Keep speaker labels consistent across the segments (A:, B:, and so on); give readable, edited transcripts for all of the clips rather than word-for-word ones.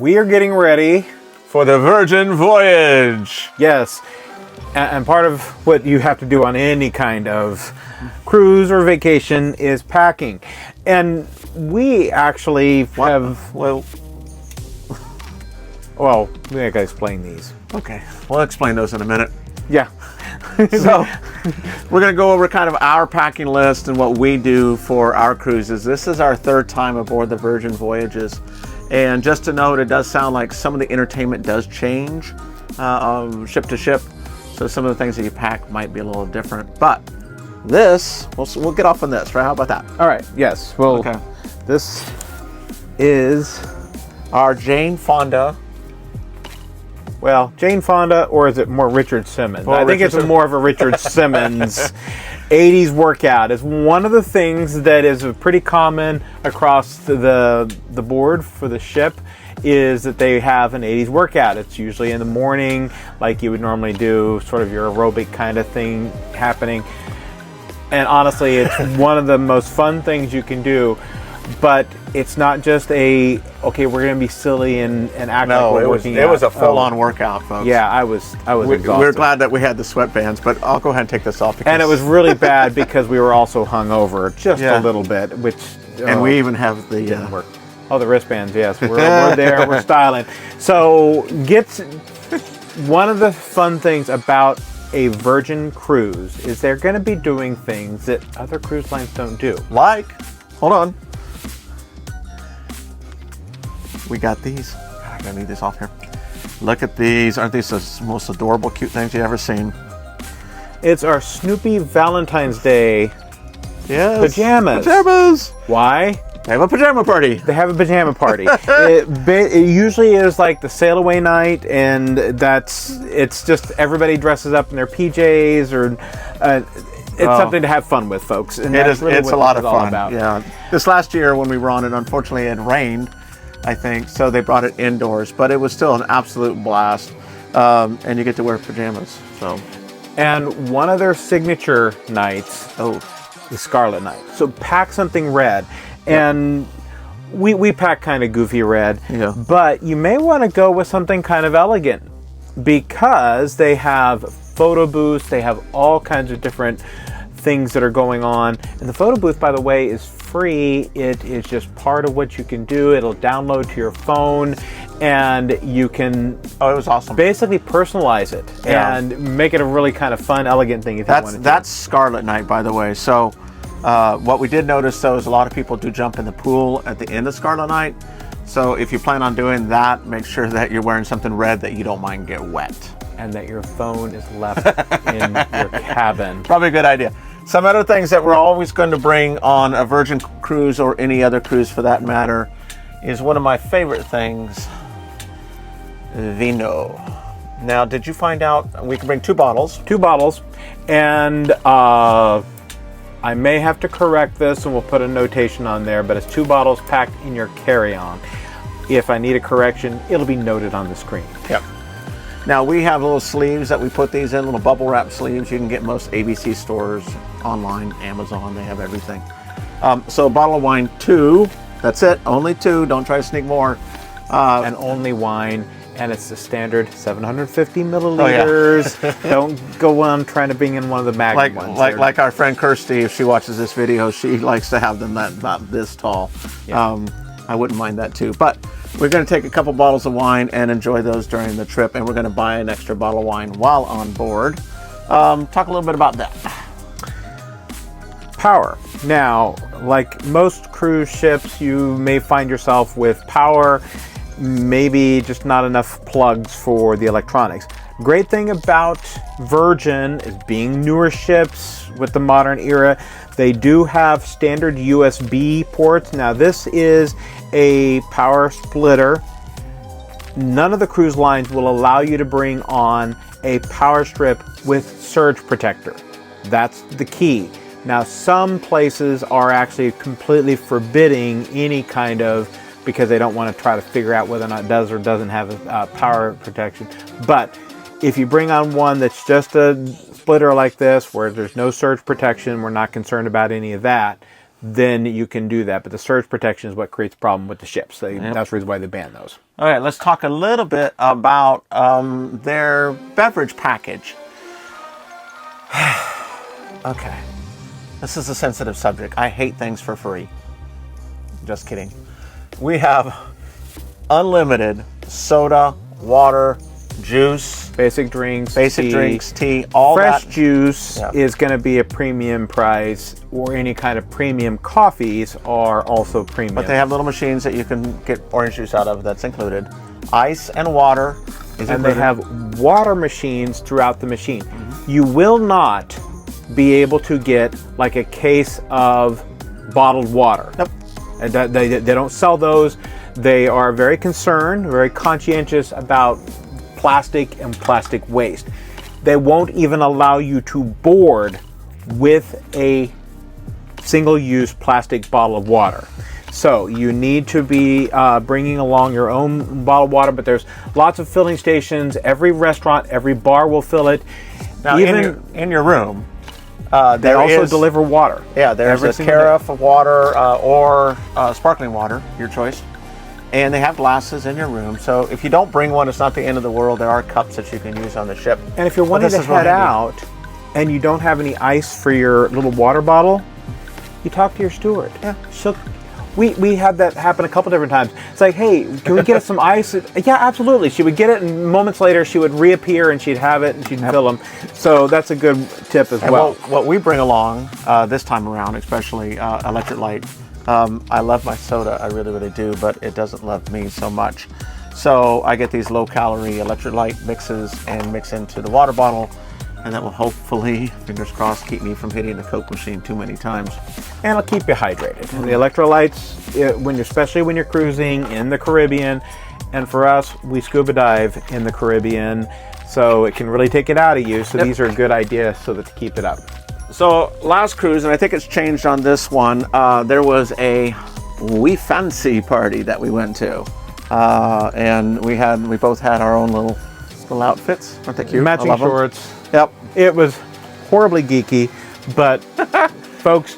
A: We are getting ready
B: for the Virgin Voyage.
A: Yes. And part of what you have to do on any kind of cruise or vacation is packing. And we actually have... Well, we gotta explain these.
B: Okay, we'll explain those in a minute.
A: Yeah.
B: So, we're going to go over kind of our packing list and what we do for our cruises. This is our third time aboard the Virgin Voyages. And just to note, it does sound like some of the entertainment does change ship to ship. So some of the things that you pack might be a little different. But this, we'll get off on this, right? How about that?
A: All right, yes. Well, okay. This is
B: our Jane Fonda.
A: Well, Jane Fonda, or is it more Richard Simmons? I think it's more of a Richard Simmons 80s workout. It's one of the things that is pretty common across the board for the ship is that they have an 80s workout. It's usually in the morning, like you would normally do, sort of your aerobic kind of thing happening. And honestly, it's one of the most fun things you can do. But it's not just okay, we're going to be silly and act like we're working out.
B: It was a full-on workout, folks.
A: Yeah, I was exhausted.
B: We're glad that we had the sweatbands, but I'll go ahead and take this off.
A: And it was really bad because we were also hungover, just a little bit, which...
B: and we even have the...
A: didn't work. Oh, the wristbands, yes. We're there, we're styling. So, one of the fun things about a Virgin cruise is they're going to be doing things that other cruise lines don't do.
B: Hold on. We got these. I gotta leave this off here. Look at these. Aren't these the most adorable, cute things you've ever seen?
A: It's our Snoopy Valentine's Day
B: pajamas.
A: Pajamas! Why?
B: They have a pajama party.
A: They have a pajama party. It usually is like the sail away night, and it's just everybody dresses up in their PJs or... it's something to have fun with, folks. And
B: it's a lot of fun. Yeah. This last year when we were on it, unfortunately it rained, I think, so they brought it indoors, but it was still an absolute blast. And you get to wear pajamas. So,
A: and one of their signature nights, the Scarlet night. So pack something red, and we pack kind of goofy red.
B: Yeah.
A: But you may want to go with something kind of elegant because they have photo booths. They have all kinds of different things that are going on, and the photo booth, by the way, is free. It is just part of what you can do. It'll download to your phone, and you can
B: it was awesome.
A: Basically personalize it and make it a really kind of fun, elegant thing.
B: That's Scarlet night, by the way. So what we did notice though is a lot of people do jump in the pool at the end of Scarlet night. So if you plan on doing that, make sure that you're wearing something red that you don't mind get wet.
A: And that your phone is left in your cabin.
B: Probably a good idea. Some other things that we're always going to bring on a Virgin cruise or any other cruise for that matter is one of my favorite things, vino. Now, did you find out we can bring 2 bottles?
A: 2 bottles. And I may have to correct this and we'll put a notation on there, but it's 2 bottles packed in your carry-on. If I need a correction, it'll be noted on the screen.
B: Yep. Now we have little sleeves that we put these in, little bubble wrap sleeves. You can get most ABC stores online, Amazon, they have everything. So a bottle of wine, 2, that's it, only 2, don't try to sneak more.
A: And only wine, and it's the standard 750 milliliters. Don't go on trying to bring in one of the Magnum ones.
B: Like our friend Kirsty, if she watches this video, she likes to have them about this tall. Yeah. I wouldn't mind that too, but we're going to take a couple bottles of wine and enjoy those during the trip, and we're going to buy an extra bottle of wine while on board. Talk a little bit about that.
A: Power. Now, like most cruise ships, you may find yourself with power, maybe just not enough plugs for the electronics. Great thing about Virgin is being newer ships with the modern era, they do have standard USB ports. Now this is a power splitter. None of the cruise lines will allow you to bring on a power strip with surge protector. That's the key. Now some places are actually completely forbidding any kind of, because they don't want to try to figure out whether or not it does or doesn't have a power protection. But if you bring on one that's just a splitter like this, where there's no surge protection, we're not concerned about any of that, then you can do that. But the surge protection is what creates a problem with the ships. That's the reason why they ban those.
B: All right, let's talk a little bit about their beverage package. Okay, this is a sensitive subject. I hate things for free. Just kidding. We have unlimited soda, water, juice,
A: basic drinks,
B: tea, all
A: fresh
B: that.
A: Juice is going to be a premium price, or any kind of premium coffees are also premium.
B: But they have little machines that you can get orange juice out of. That's included. Ice and water is included.
A: And they have water machines throughout the machine. You will not be able to get like a case of bottled water.
B: Nope.
A: They don't sell those. They are very concerned, very conscientious about plastic and plastic waste. They won't even allow you to board with a single-use plastic bottle of water. So you need to be bringing along your own bottled water, but there's lots of filling stations. Every restaurant, every bar will fill it.
B: Now, even in your room,
A: they also deliver water.
B: Yeah, there's a carafe of water or sparkling water, your choice. And they have glasses in your room. So if you don't bring one, it's not the end of the world. There are cups that you can use on the ship.
A: And if you're wanting to head out and you don't have any ice for your little water bottle, you talk to your steward.
B: Yeah.
A: We had that happen a couple different times. It's like, hey, can we get us some ice? Yeah, absolutely. She would get it, and moments later she would reappear and she'd have it and she'd fill them. So that's a good tip as well.
B: What we bring along this time around, especially Electrolyte, I love my soda, I really, really do, but it doesn't love me so much. So I get these low-calorie Electrolyte mixes and mix into the water bottle, and that will hopefully, fingers crossed, keep me from hitting the Coke machine too many times.
A: And it'll keep you hydrated. The Electrolytes, especially when you're cruising in the Caribbean, and for us, we scuba dive in the Caribbean, so it can really take it out of you. So these are a good idea so that to keep it up.
B: So last cruise, and I think it's changed on this one, there was a We Fancy party that we went to. And we both had our own little outfits. Aren't they cute?
A: Matching shorts.
B: Yep.
A: It was horribly geeky, but folks,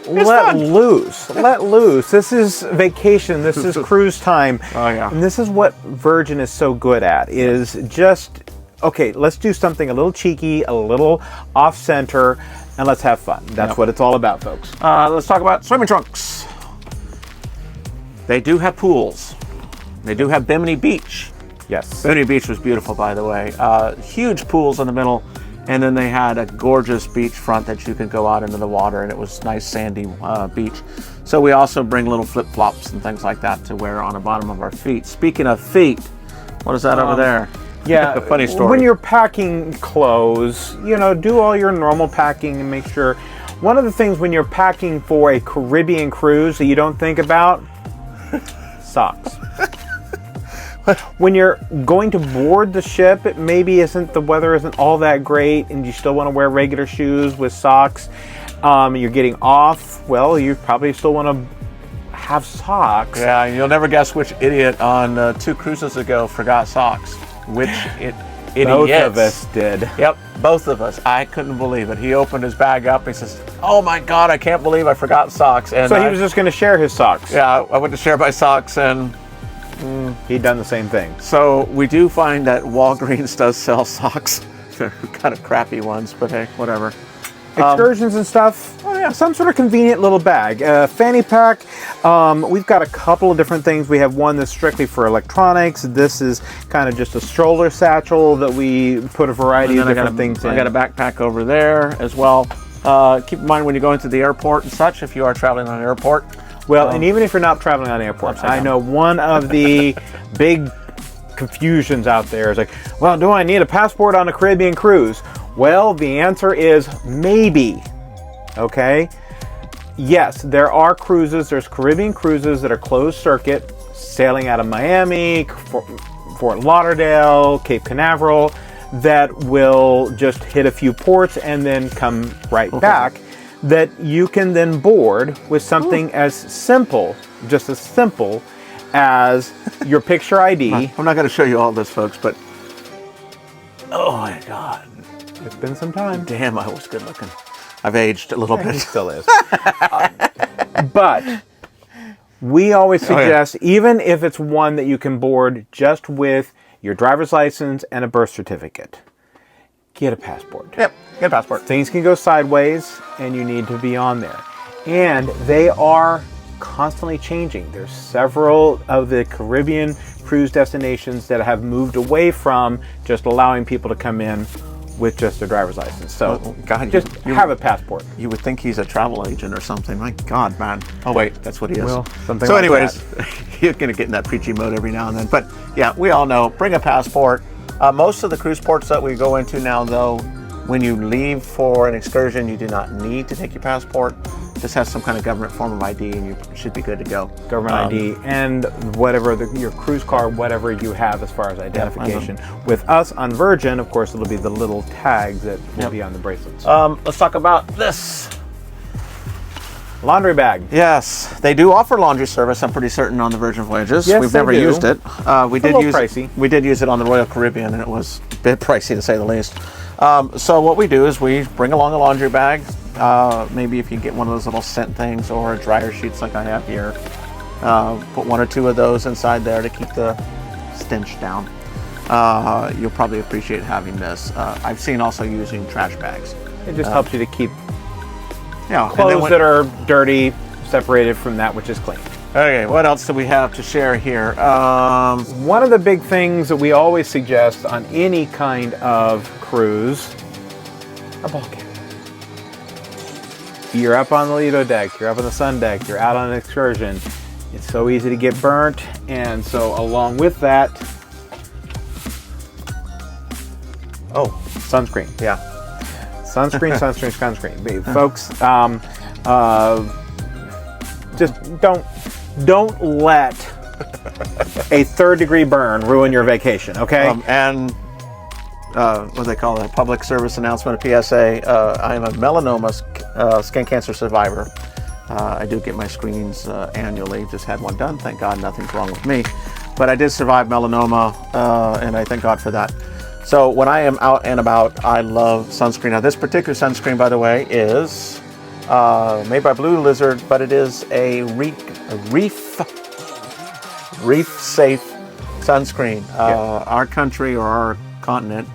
A: let loose. Let loose. This is vacation. This is cruise time.
B: Oh, yeah.
A: And this is what Virgin is so good at, is just, okay, let's do something a little cheeky, a little off-center, and let's have fun. That's what it's all about, folks.
B: Let's talk about swimming trunks. They do have pools. They do have Bimini Beach.
A: Yes.
B: Bimini Beach was beautiful, by the way. Huge pools in the middle, and then they had a gorgeous beach front that you could go out into the water, and it was nice sandy beach. So we also bring little flip-flops and things like that to wear on the bottom of our feet. Speaking of feet, what is that over there?
A: Yeah,
B: a funny story.
A: When you're packing clothes, do all your normal packing and make sure. One of the things when you're packing for a Caribbean cruise that you don't think about, socks. When you're going to board the ship, the weather isn't all that great, and you still want to wear regular shoes with socks. You're getting off. Well, you probably still want to have socks.
B: Yeah, and you'll never guess which idiot on 2 cruises ago forgot socks. Which idiot?
A: Both of us did.
B: Yep, both of us. I couldn't believe it. He opened his bag up. He says, "Oh my God, I can't believe I forgot socks." And
A: so he was just going to share his socks.
B: Yeah, I went to share my socks, and
A: he'd done the same thing.
B: So we do find that Walgreens does sell socks. They're kind of crappy ones, but hey, whatever.
A: Excursions and stuff. Oh yeah, some sort of convenient little bag. Fanny Pack. We've got a couple of different things. We have one that's strictly for electronics. This is kind of just a stroller satchel that we put a variety of different things in.
B: I got a backpack over there as well. Keep in mind when you go into the airport and such, if you are traveling on an airport.
A: Well, and even if you're not traveling on airports, I know one of the big confusions out there is like, well, do I need a passport on a Caribbean cruise? Well, the answer is maybe. Okay? Yes, there are cruises. There's Caribbean cruises that are closed circuit, sailing out of Miami, Fort Lauderdale, Cape Canaveral, that will just hit a few ports and then come right back, that you can then board with something as simple, just as simple as your picture ID.
B: I'm not going to show you all this, folks, but oh my God.
A: It's been some time.
B: Damn, I was good looking. I've aged a little
A: He
B: bit.
A: still is. But we always suggest, even if it's one that you can board just with your driver's license and a birth certificate, get a passport.
B: Yep, get a passport.
A: Things can go sideways, and you need to be on there. And they are constantly changing. There's several of the Caribbean cruise destinations that have moved away from just allowing people to come in with just their driver's license. So
B: God,
A: just have a passport.
B: You would think he's a travel agent or something. My God, man. Oh wait, that's what he is.
A: Well, something
B: so
A: like
B: anyways, you're going to get in that preachy mode every now and then. But yeah, we all know, bring a passport. Most of the cruise ports that we go into now, though, when you leave for an excursion, you do not need to take your passport. Just have some kind of government form of ID and you should be good to go.
A: Government ID and whatever your cruise card, whatever you have as far as identification. With us on Virgin, of course, it'll be the little tags that will be on the bracelets.
B: Let's talk about this.
A: Laundry bag.
B: Yes, they do offer laundry service, I'm pretty certain, on the Virgin Voyages.
A: Yes,
B: We've
A: they
B: never
A: do.
B: used it. We did use
A: pricey.
B: We did use it on the Royal Caribbean, and it was a bit pricey to say the least. So what we do is we bring along a laundry bag. Maybe if you get one of those little scent things or dryer sheets like I have here, put one or two of those inside there to keep the stench down. You'll probably appreciate having this. I've seen also using trash bags.
A: It just helps you to keep
B: Yeah,
A: clothes that are dirty separated from that which is clean.
B: Okay, what else do we have to share here?
A: One of the big things that we always suggest on any kind of cruise, a ball cap. You're up on the Lido deck, you're up on the sun deck, you're out on an excursion. It's so easy to get burnt, and so along with that, sunscreen.
B: Yeah.
A: Sunscreen, sunscreen, sunscreen. Folks, just don't let a 3rd-degree burn ruin your vacation, okay?
B: What do they call it? A public service announcement, a PSA. I am a melanoma skin cancer survivor. I do get my screenings annually. Just had one done. Thank God nothing's wrong with me. But I did survive melanoma, and I thank God for that. So when I am out and about, I love sunscreen. Now this particular sunscreen, by the way, is made by Blue Lizard, but it is a reef-safe sunscreen. Our country, or our continent,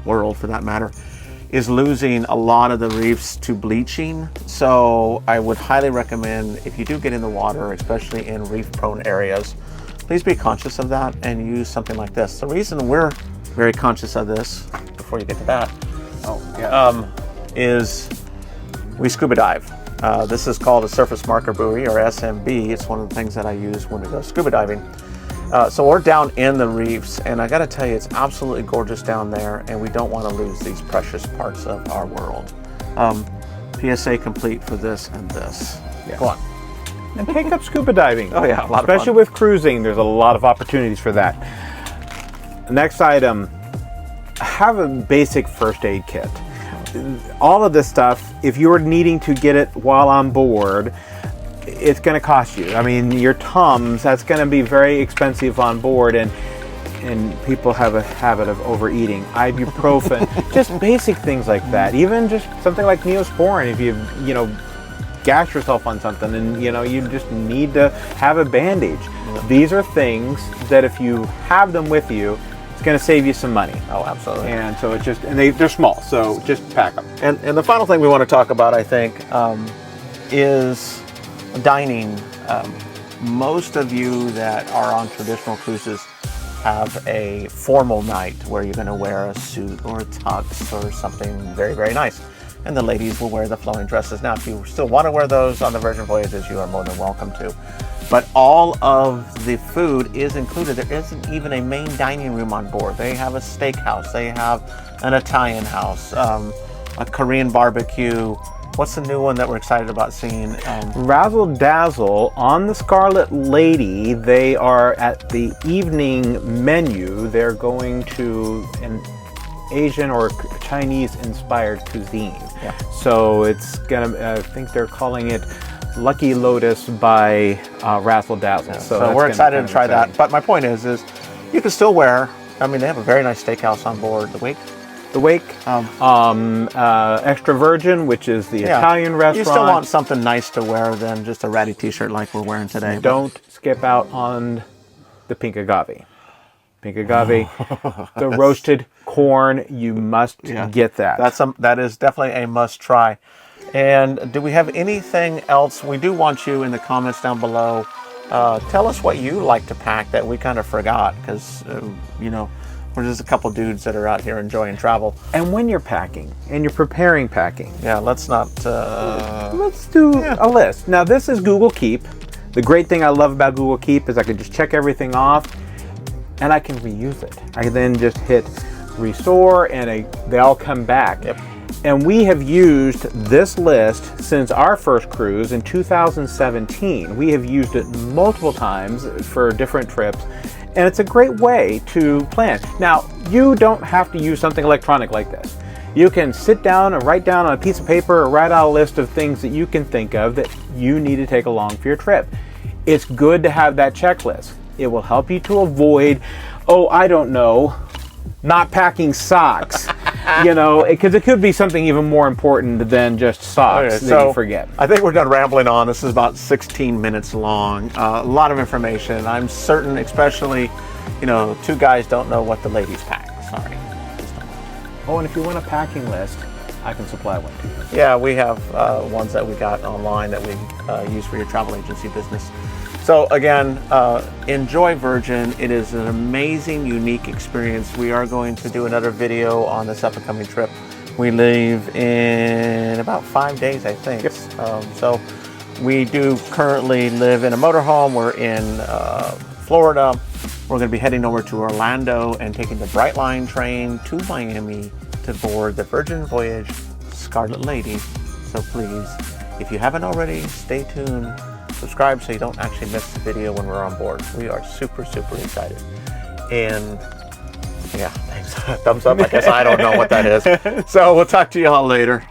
B: world for that matter, is losing a lot of the reefs to bleaching. So I would highly recommend, if you do get in the water, especially in reef-prone areas, please be conscious of that and use something like this. The reason we're very conscious of this, before you get to that, is we scuba dive. This is called a surface marker buoy, or SMB. It's one of the things that I use when we go scuba diving. So we're down in the reefs, and I got to tell you, it's absolutely gorgeous down there, and we don't want to lose these precious parts of our world. PSA complete for this and this.
A: Yeah.
B: Go on.
A: And take up scuba diving.
B: Oh yeah, a lot of
A: especially
B: fun.
A: with cruising. There's a lot of opportunities for that. Next item, have a basic first aid kit. All of this stuff, if you're needing to get it while on board, it's going to cost you. I mean, your Tums, that's going to be very expensive on board, and people have a habit of overeating. Ibuprofen, just basic things like that. Even just something like Neosporin, if you gash yourself on something and you just need to have a bandage. These are things that if you have them with you, it's going to save you some money.
B: Oh, absolutely.
A: And so it's just, and they're small, so just pack them.
B: And the final thing we want to talk about, I think, is dining. Most of you that are on traditional cruises have a formal night where you're going to wear a suit or a tux or something very, very nice. And the ladies will wear the flowing dresses. Now, if you still want to wear those on the Virgin Voyages, you are more than welcome to. But all of the food is included. There isn't even a main dining room on board. They have a steakhouse. They have an Italian house, a Korean barbecue. What's the new one that we're excited about seeing?
A: Razzle Dazzle on the Scarlet Lady. They are at the evening menu. They're going to an Asian or Chinese inspired cuisine.
B: Yeah.
A: So it's gonna, I think they're calling it Lucky Lotus by Razzle Dazzle.
B: Yeah.
A: So
B: So we're excited to try that. But my point is you can still wear, I mean, they have a very nice steakhouse on board. The wait
A: the wake. Extra Virgin, which is the Italian restaurant.
B: You still want something nice to wear than just a ratty t-shirt like we're wearing today.
A: Don't skip out on the pink agave. Pink agave, the roasted corn, you must get that.
B: That is definitely a must try. And do we have anything else? We do want you in the comments down below. Tell us what you like to pack that we kind of forgot, because you know, we're just a couple dudes that are out here enjoying travel.
A: And when you're packing and you're preparing packing,
B: let's not.
A: Let's do a list. Now this is Google Keep. The great thing I love about Google Keep is I can just check everything off, and I can reuse it. I can then just hit restore, and they all come back.
B: Yep.
A: And we have used this list since our first cruise in 2017. We have used it multiple times for different trips, and it's a great way to plan. Now, you don't have to use something electronic like this. You can sit down and write down on a piece of paper or write out a list of things that you can think of that you need to take along for your trip. It's good to have that checklist. It will help you to avoid, I don't know, not packing socks. You know, because it could be something even more important than just socks that you forget.
B: I think we're done rambling on. This is about 16 minutes long. A lot of information. I'm certain, especially, you know, two guys don't know what the ladies pack. Sorry.
A: And if you want a packing list, I can supply one to you.
B: Yeah, we have ones that we got online that we use for your travel agency business. So again, enjoy Virgin. It is an amazing, unique experience. We are going to do another video on this up-and-coming trip. We leave in about 5 days, I think.
A: Yep.
B: So we do currently live in a motorhome. We're in Florida. We're going to be heading over to Orlando and taking the Brightline train to Miami to board the Virgin Voyage Scarlet Lady. So please, if you haven't already, stay tuned. Subscribe so you don't actually miss the video when we're on board. We are super, super excited. And yeah, thanks. Thumbs up. I guess I don't know what that is. So we'll talk to you all later.